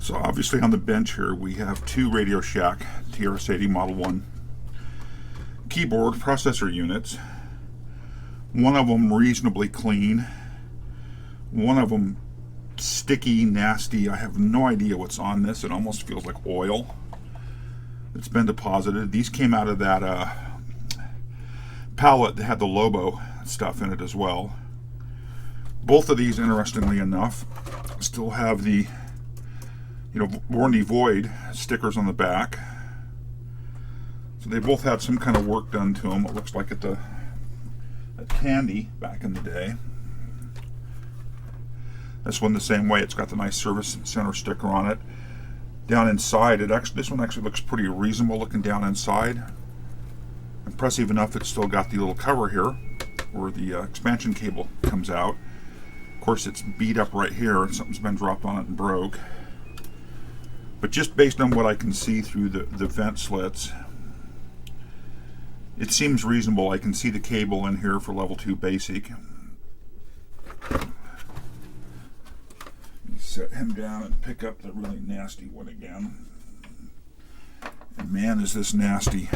So obviously on the bench here we have two Radio Shack TRS-80 Model I keyboard processor units. One of them reasonably clean, one of them sticky, nasty. I have no idea what's on this. It almost feels like oil. It's been deposited. These came out of that pallet that had the LOBO stuff in it as well. Both of these, interestingly enough, still have the warranty void stickers on the back. So they both had some kind of work done to them. It looks like at Tandy back in the day. This one the same way. It's got the nice service center sticker on it. Down inside, this one actually looks pretty reasonable looking down inside. Impressive enough, it's still got the little cover here where the expansion cable comes out. Of course, it's beat up right here and something's been dropped on it and broke. But just based on what I can see through the vent slits, it seems reasonable. I can see the cable in here for level 2 basic. Set him down and pick up the really nasty one again. And man, is this nasty.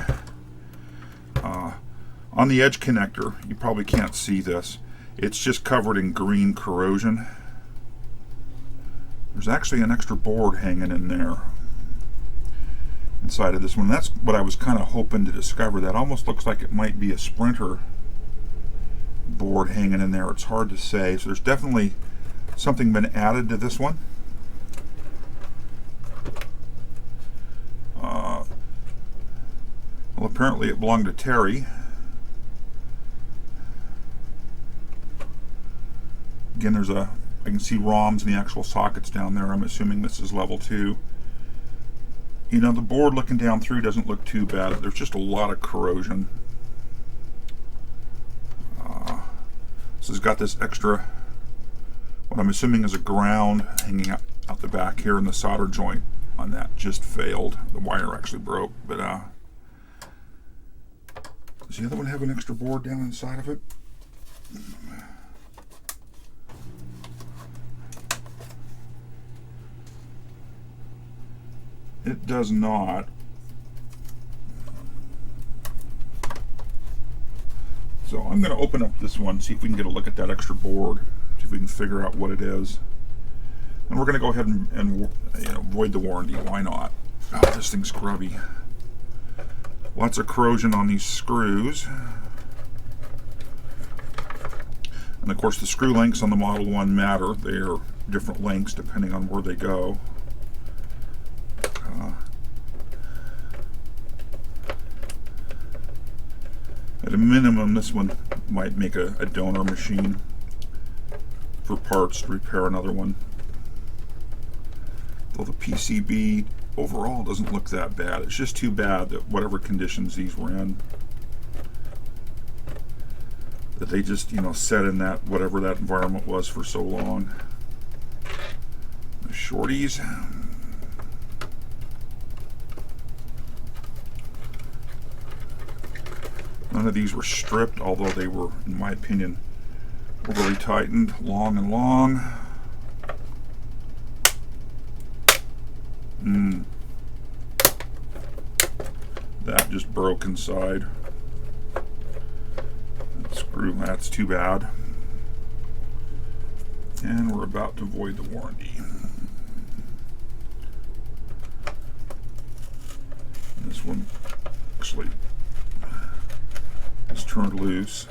On the edge connector, you probably can't see this. It's just covered in green corrosion. There's actually an extra board hanging in there inside of this one. That's what I was kind of hoping to discover. That almost looks like it might be a Sprinter board hanging in there. It's hard to say. So there's definitely something been added to this one. Well, apparently it belonged to Terry. Again, I can see ROMs in the actual sockets down there. I'm assuming this is level 2. The board looking down through doesn't look too bad. There's just a lot of corrosion. This has got this extra, what I'm assuming is a ground hanging out the back here, and the solder joint on that just failed. The wire actually broke, but does the other one have an extra board down inside of it? It does not. So I'm going to open up this one, see if we can get a look at that extra board, see if we can figure out what it is. And we're going to go ahead and void the warranty. Why not? Oh, this thing's grubby. Lots of corrosion on these screws. And of course the screw lengths on the Model I matter. They are different lengths depending on where they go. At a minimum, this one might make a donor machine for parts to repair another one. Though the PCB overall doesn't look that bad. It's just too bad that whatever conditions these were in, that they just, set in that, whatever that environment was for so long. The shorties. None of these were stripped, although they were, in my opinion, overly tightened, long and long. That just broke inside. That screw, that's too bad. And we're about to void the warranty. This one actually is turned loose.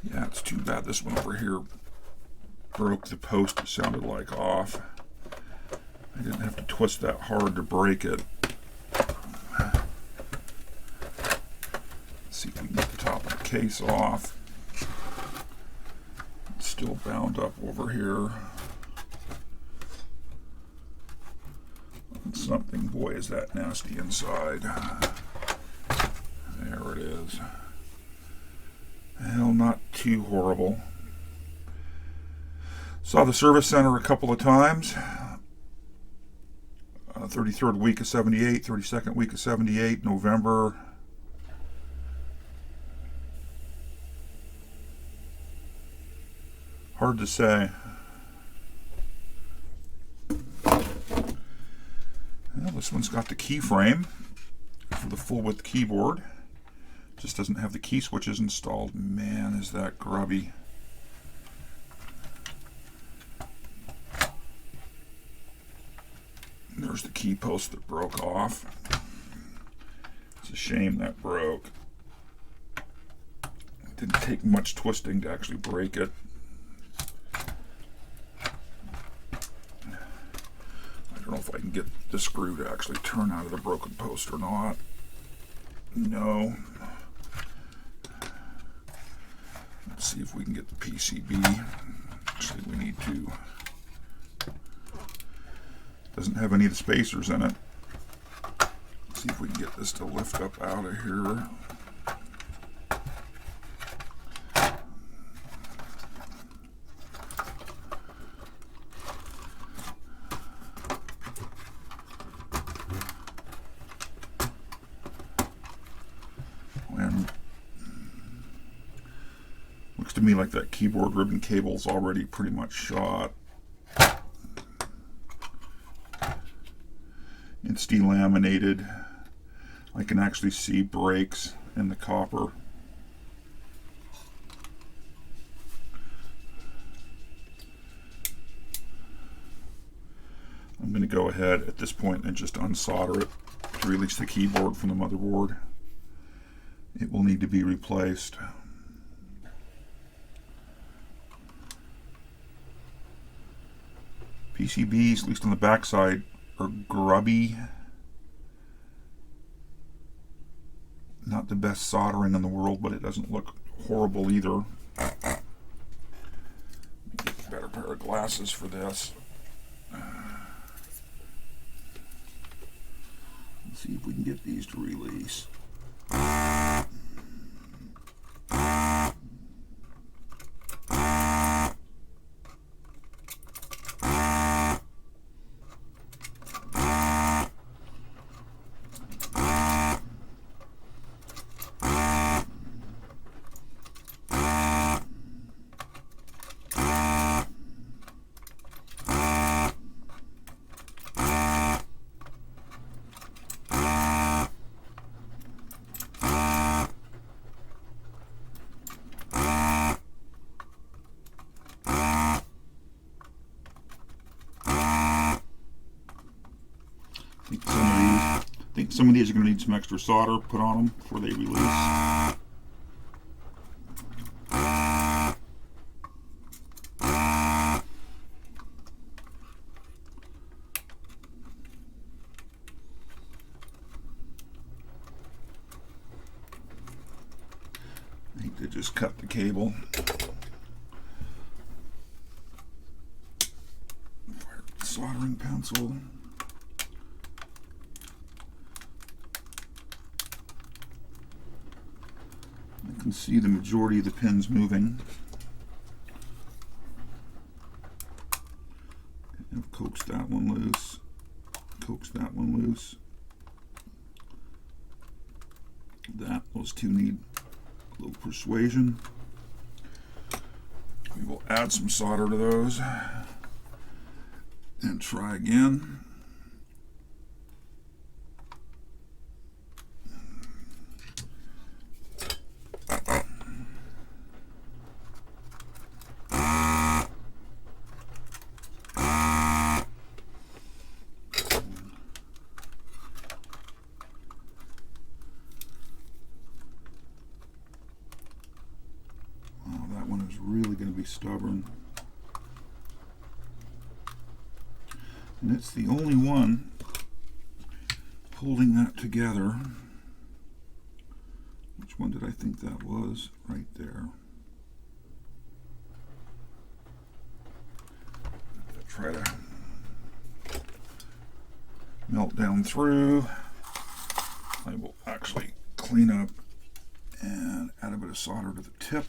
Yeah, it's too bad this one over here broke the post. It sounded like off. I didn't have to twist that hard to break it. Let's see if we can get the top of the case off. It's still bound up over here. Something, boy, is that nasty inside. There it is. Well, not too horrible. Saw the service center a couple of times. 33rd week of 78, 32nd week of 78, November. hard to say. Well, this one's got the keyframe for the full width keyboard. Just doesn't have the key switches installed. Man, is that grubby. There's the key post that broke off. It's a shame that broke. It didn't take much twisting to actually break it. I don't know if I can get the screw to actually turn out of the broken post or not. No. Let's see if we can get the PCB. Actually, we need to. Doesn't have any of the spacers in it. Let's see if we can get this to lift up out of here. And looks to me like that keyboard ribbon cable's already pretty much shot. It's delaminated. I can actually see breaks in the copper. I'm going to go ahead at this point and just unsolder it to release the keyboard from the motherboard. It will need to be replaced. PCBs, at least on the back side, are grubby. Not the best soldering in the world, but it doesn't look horrible either. Get a better pair of glasses for this. Let's see if we can get these to release. I think some of these are going to need some extra solder put on them before they release. I think they just cut the cable. Soldering pencil. I can see the majority of the pins moving. I've coaxed that one loose. Coaxed that one loose. Those two need a little persuasion. We will add some solder to those and try again. Really going to be stubborn, and it's the only one holding that together. Which one did I think that was? Right there. Try to melt down through. I will actually clean up and add a bit of solder to the tip.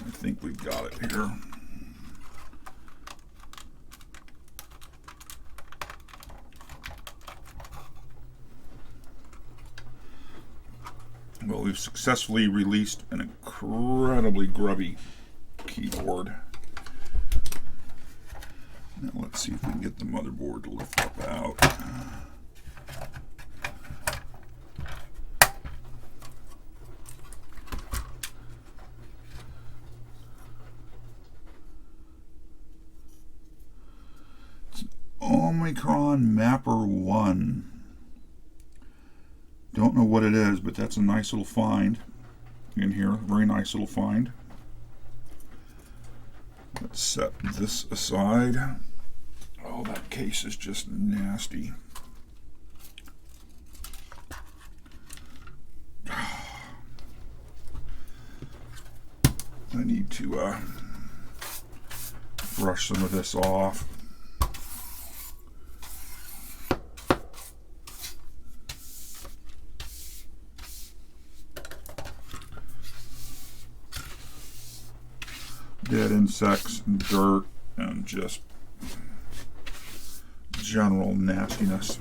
I think we've got it here. we've successfully released an incredibly grubby keyboard. Now let's see if we can get the motherboard to lift up out. It's an Omicron Mapper 1. Don't know what it is, but that's a nice little find in here. Very nice little find. Let's set this aside. Oh, that case is just nasty. I need to brush some of this off. Dead insects and dirt and just general nastiness.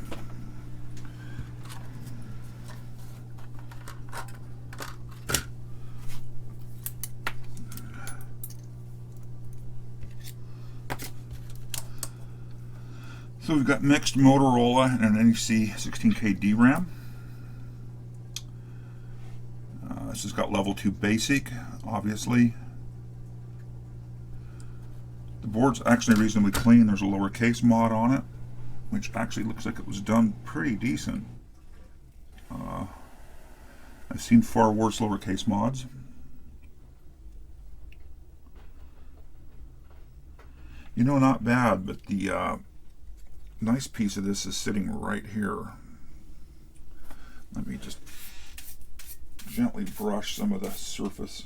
So we've got mixed Motorola and an NEC 16K DRAM. This has got level 2 basic, obviously. The board's actually reasonably clean. There's a lowercase mod on it, which actually looks like it was done pretty decent. I've seen far worse lowercase mods. You know, not bad, but the nice piece of this is sitting right here. Let me just gently brush some of the surface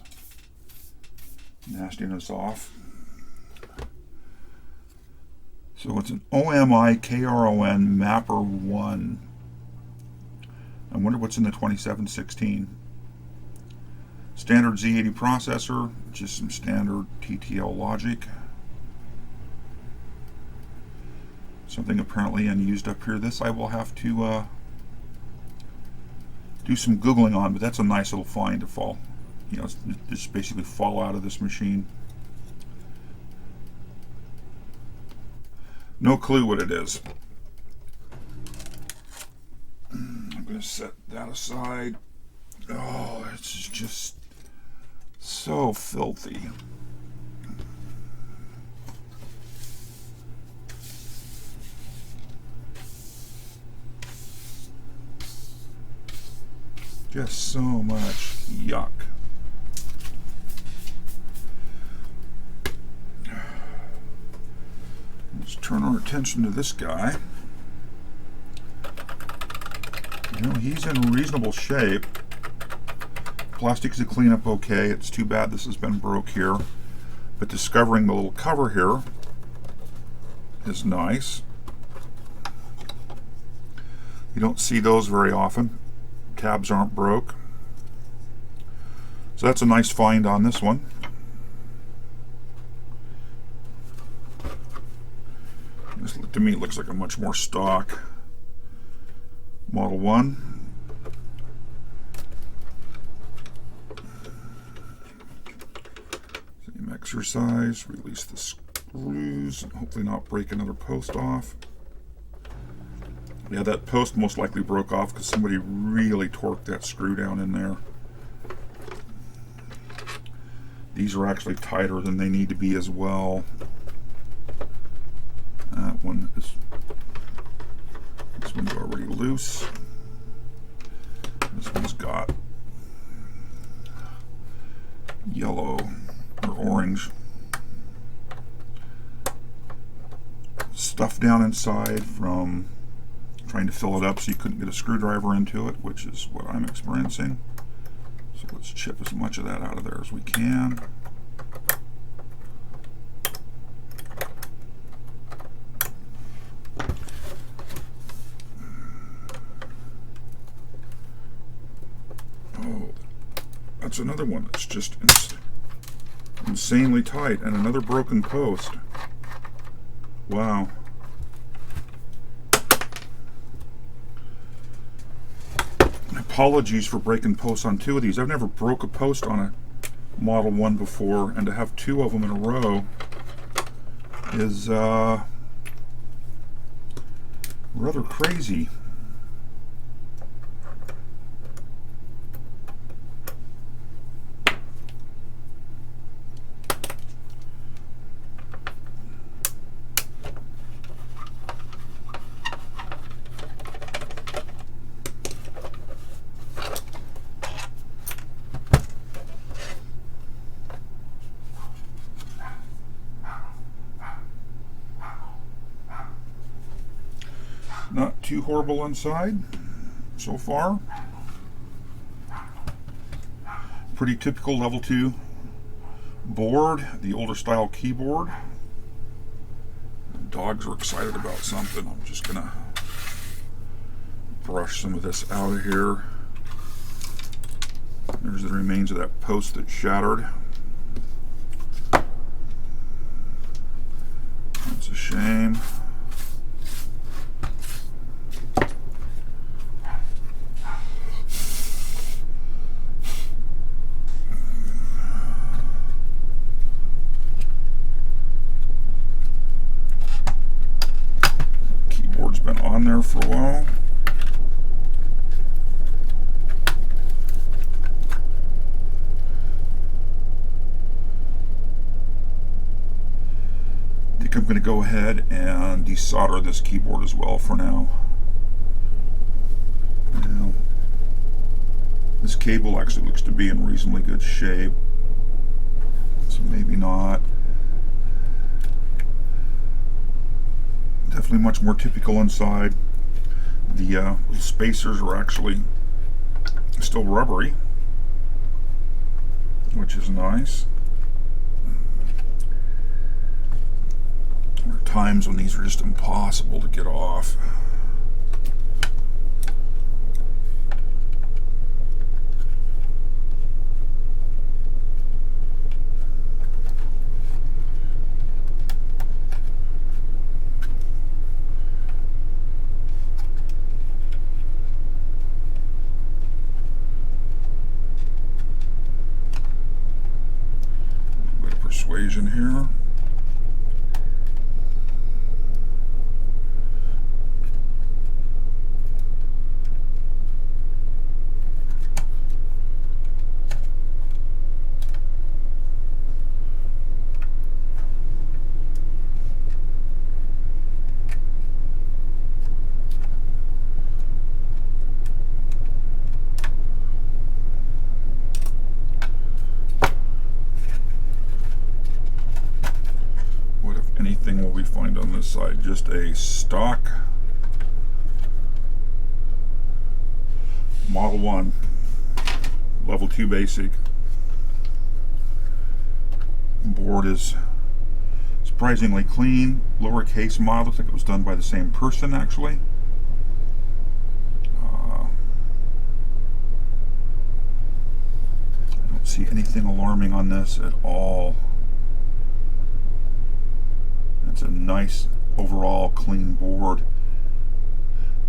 nastiness off. So it's an OMI KRON Mapper 1. I wonder what's in the 2716. Standard Z80 processor, just some standard TTL logic. Something apparently unused up here. This I will have to do some Googling on, but that's a nice little find to fall. You know, just basically fall out of this machine. No clue what it is. I'm going to set that aside. Oh, it's just so filthy. Just so much yuck. Let's turn our attention to this guy. You know, he's in reasonable shape. Plastics to clean up okay. It's too bad this has been broke here. But discovering the little cover here is nice. You don't see those very often. Tabs aren't broke. So that's a nice find on this one. This, to me, looks like a much more stock Model 1. Same exercise, release the screws, and hopefully not break another post off. Yeah, that post most likely broke off because somebody really torqued that screw down in there. These are actually tighter than they need to be as well. That one is, this one's already loose. This one's got yellow or orange stuff down inside from trying to fill it up so you couldn't get a screwdriver into it, which is what I'm experiencing. So let's chip as much of that out of there as we can. Oh, that's another one that's just insanely tight, and another broken post. Wow. Apologies for breaking posts on two of these. I've never broke a post on a Model 1 before, and to have two of them in a row is rather crazy. Not too horrible inside so far. Pretty typical level 2 board, the older style keyboard. Dogs are excited about something. I'm just gonna brush some of this out of here. There's the remains of that post that shattered. That's a shame. Been on there for a while. I think I'm going to go ahead and desolder this keyboard as well for now. Now, this cable actually looks to be in reasonably good shape, so maybe not. Definitely much more typical inside. The little spacers are actually still rubbery, which is nice. There are times when these are just impossible to get off. Persuasion here. Anything will we find on this side? Just a stock Model 1 level 2 basic. Board is surprisingly clean, lowercase mod. Looks like it was done by the same person actually. I don't see anything alarming on this at all. It's a nice overall clean board.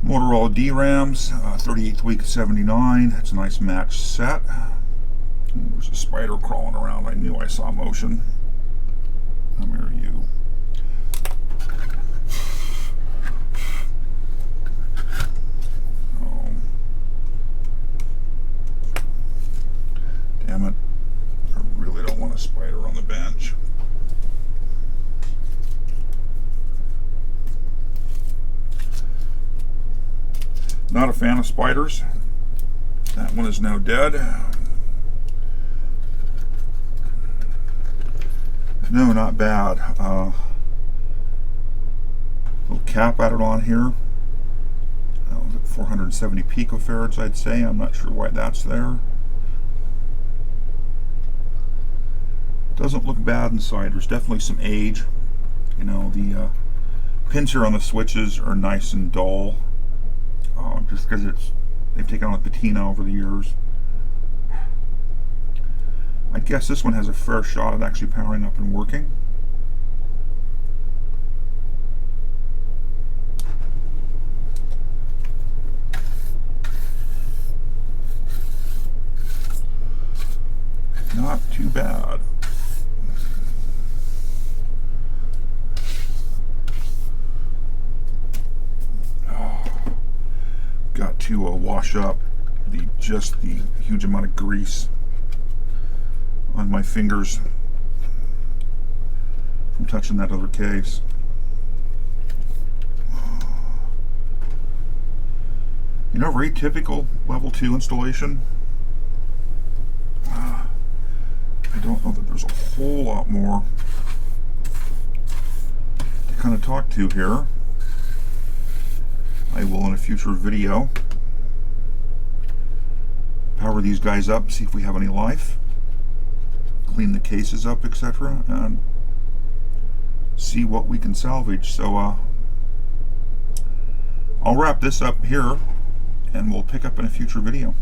Motorola DRAMs, 38th week 79. That's a nice match set. There's a spider crawling around. I knew I saw motion. Come here, you. Oh. Damn it. I really don't want a spider on the bench. Not a fan of spiders. That one is now dead. No, not bad. Little cap added on here. 470 picofarads, I'd say. I'm not sure why that's there. Doesn't look bad inside. There's definitely some age. You know, the pins here on the switches are nice and dull. Just because they've taken on a patina over the years. I guess this one has a fair shot at actually powering up and working. Not too bad. Got to wash up just the huge amount of grease on my fingers from touching that other case. You know, very typical level 2 installation. I don't know that there's a whole lot more to kind of talk to here. I will in a future video power these guys up, see if we have any life, clean the cases up, etc., and see what we can salvage. So I'll wrap this up here and we'll pick up in a future video.